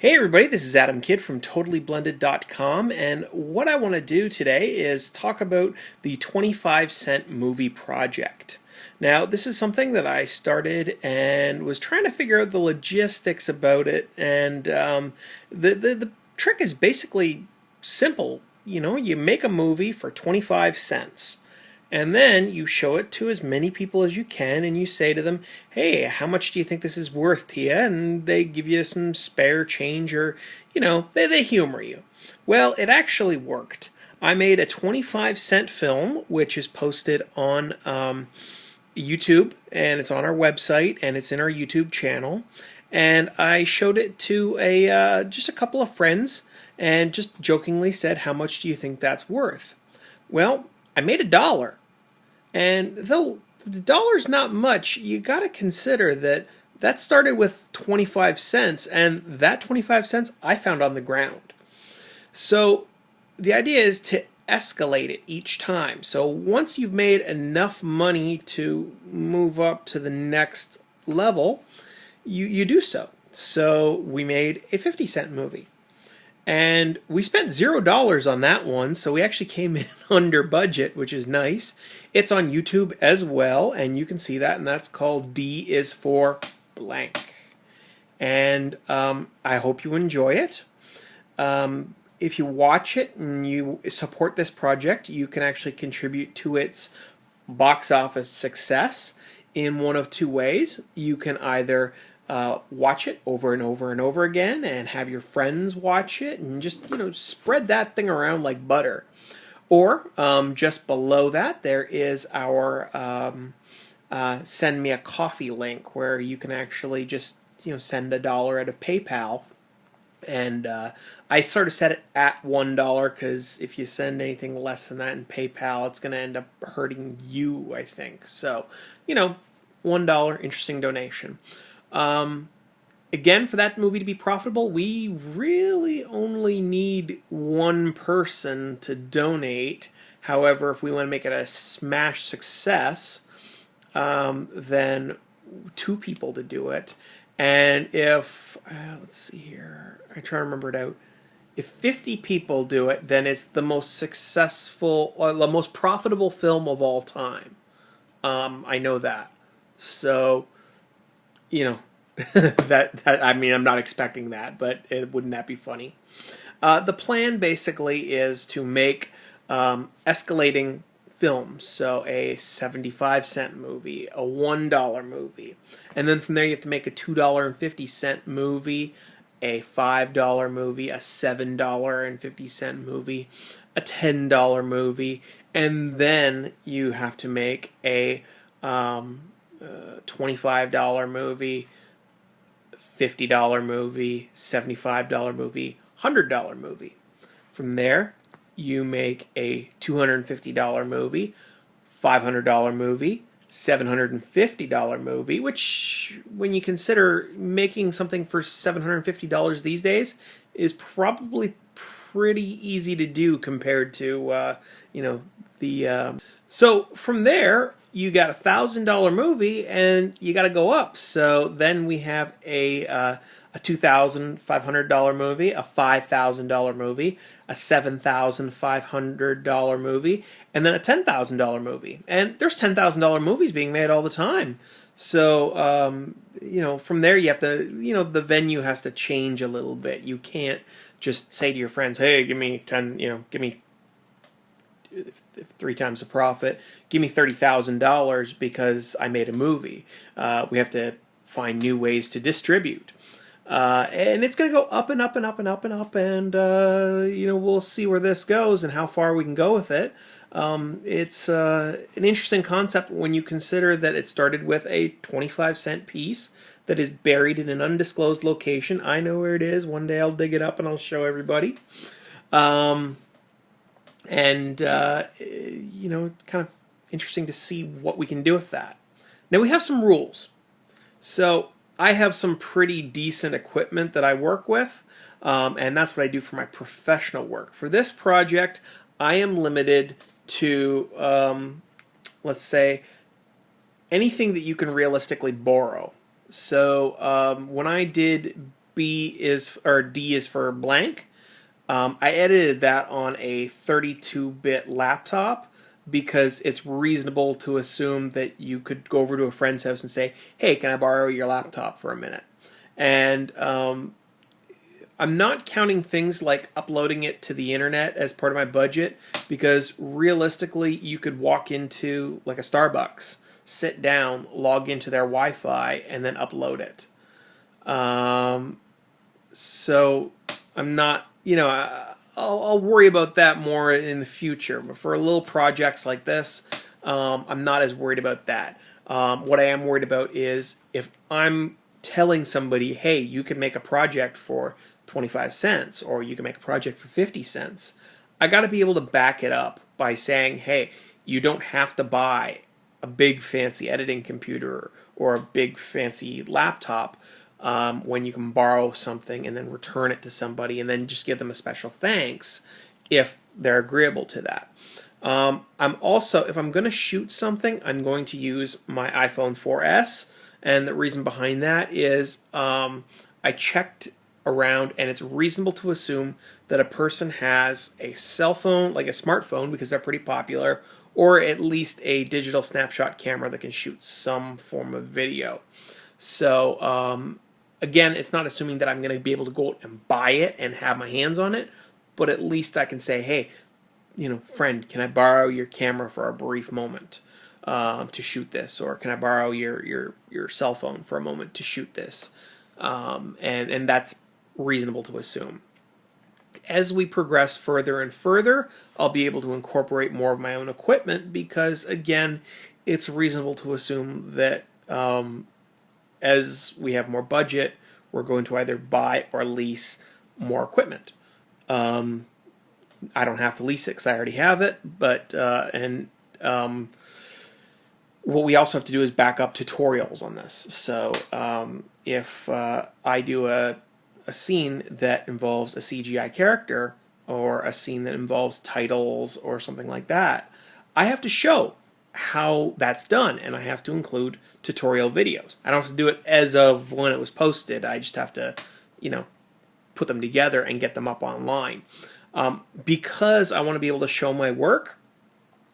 Hey everybody, this is Adam Kidd from TotallyBlended.com, and what I want to do today is talk about the 25-cent movie project. Now, this is something that I started and was trying to figure out the logistics about it, and the trick is basically simple. You know, you make a movie for 25 cents. And then you show it to as many people as you can, and you say to them, hey, how much do you think this is worth to you? And they give you some spare change, or, they humor you. Well, it actually worked. I made a 25-cent film, which is posted on YouTube, and it's on our website, and it's in our YouTube channel. And I showed it to just a couple of friends, and just jokingly said, how much do you think that's worth? Well, I made $1. And though the dollar's not much, you got to consider that started with 25 cents, and that 25 cents I found on the ground. So the idea is to escalate it each time. So once you've made enough money to move up to the next level, you do so. So we made a 50-cent movie. And we spent $0 on that one, so we actually came in under budget, which is nice. It's on YouTube as well, and you can see that, and that's called D is for blank. And I hope you enjoy it. If you watch it and you support this project, you can actually contribute to its box office success in one of two ways. You can either watch it over and over and over again and have your friends watch it and just, spread that thing around like butter. Or just below that, there is our send me a coffee link where you can actually just, send $1 out of PayPal. And I sort of set it at $1 because if you send anything less than that in PayPal, it's going to end up hurting you, I think. So, $1, interesting donation. Again, for that movie to be profitable, we really only need one person to donate. However, if we want to make it a smash success, then two people to do it. And if, let's see here, I try to remember it out. If 50 people do it, then it's the most successful, or the most profitable film of all time. I know that. So, I mean, I'm not expecting that, but wouldn't that be funny? The plan basically is to make escalating films, so a 75-cent movie, a $1 movie, and then from there you have to make a $2.50 movie, a $5 movie, a $7.50 movie, a $10 movie, and then you have to make a $25 movie, $50 movie, $75 movie, $100 movie. From there, you make a $250 movie, $500 movie, $750 movie, which, when you consider making something for $750 these days, is probably pretty easy to do compared to, So from there, you got a $1,000 movie, and you got to go up. So then we have a $2,500 movie, a $5,000 movie, a $7,500 movie, and then a $10,000 movie. And there's $10,000 movies being made all the time. So from there you have to, the venue has to change a little bit. You can't just say to your friends, hey, give me 10, give me if 3 times the profit, give me $30,000 because I made a movie. We have to find new ways to distribute. And it's going to go up and up and up and up and up, and we'll see where this goes and how far we can go with it. It's an interesting concept when you consider that it started with a 25-cent piece that is buried in an undisclosed location. I know where it is. One day I'll dig it up and I'll show everybody. And kind of interesting to see what we can do with that. Now we have some rules. So I have some pretty decent equipment that I work with, and that's what I do for my professional work. For this project, I am limited to, let's say, anything that you can realistically borrow. So when I did B is, or D is for blank. I edited that on a 32-bit laptop because it's reasonable to assume that you could go over to a friend's house and say, hey, can I borrow your laptop for a minute? And I'm not counting things like uploading it to the internet as part of my budget, because realistically you could walk into like a Starbucks, sit down, log into their Wi-Fi, and then upload it. So I'm not, I'll worry about that more in the future. But for little projects like this, I'm not as worried about that. What I am worried about is if I'm telling somebody, hey, you can make a project for 25 cents or you can make a project for 50 cents, I got to be able to back it up by saying, hey, you don't have to buy a big fancy editing computer or a big fancy laptop when you can borrow something and then return it to somebody and then just give them a special thanks if they're agreeable to that. I'm also, if I'm going to shoot something, I'm going to use my iPhone 4S, and the reason behind that is I checked around, and it's reasonable to assume that a person has a cell phone, like a smartphone, because they're pretty popular, or at least a digital snapshot camera that can shoot some form of video. So again, it's not assuming that I'm going to be able to go out and buy it and have my hands on it, but at least I can say, hey, friend, can I borrow your camera for a brief moment to shoot this? Or can I borrow your cell phone for a moment to shoot this? And that's reasonable to assume. As we progress further and further, I'll be able to incorporate more of my own equipment because, again, it's reasonable to assume that as we have more budget, we're going to either buy or lease more equipment. I don't have to lease it because I already have it, but what we also have to do is back up tutorials on this. So if I do a scene that involves a CGI character or a scene that involves titles or something like that, I have to show how that's done, and I have to include tutorial videos. I don't have to do it as of when it was posted. I just have to, put them together and get them up online. Because I want to be able to show my work,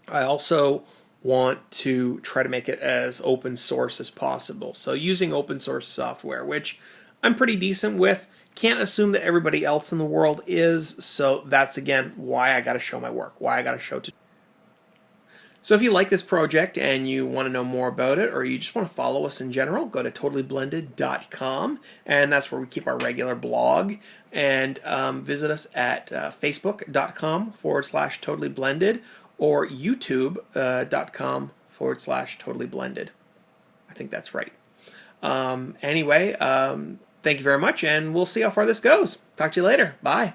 I also want to try to make it as open source as possible. So using open source software, which I'm pretty decent with, can't assume that everybody else in the world is, so that's again why I got to show my work, why I got to show tutorials. So if you like this project and you want to know more about it, or you just want to follow us in general, go to totallyblended.com, and that's where we keep our regular blog. And visit us at facebook.com/totallyblended or youtube.com/totallyblended. I think that's right. Anyway, thank you very much, and we'll see how far this goes. Talk to you later. Bye.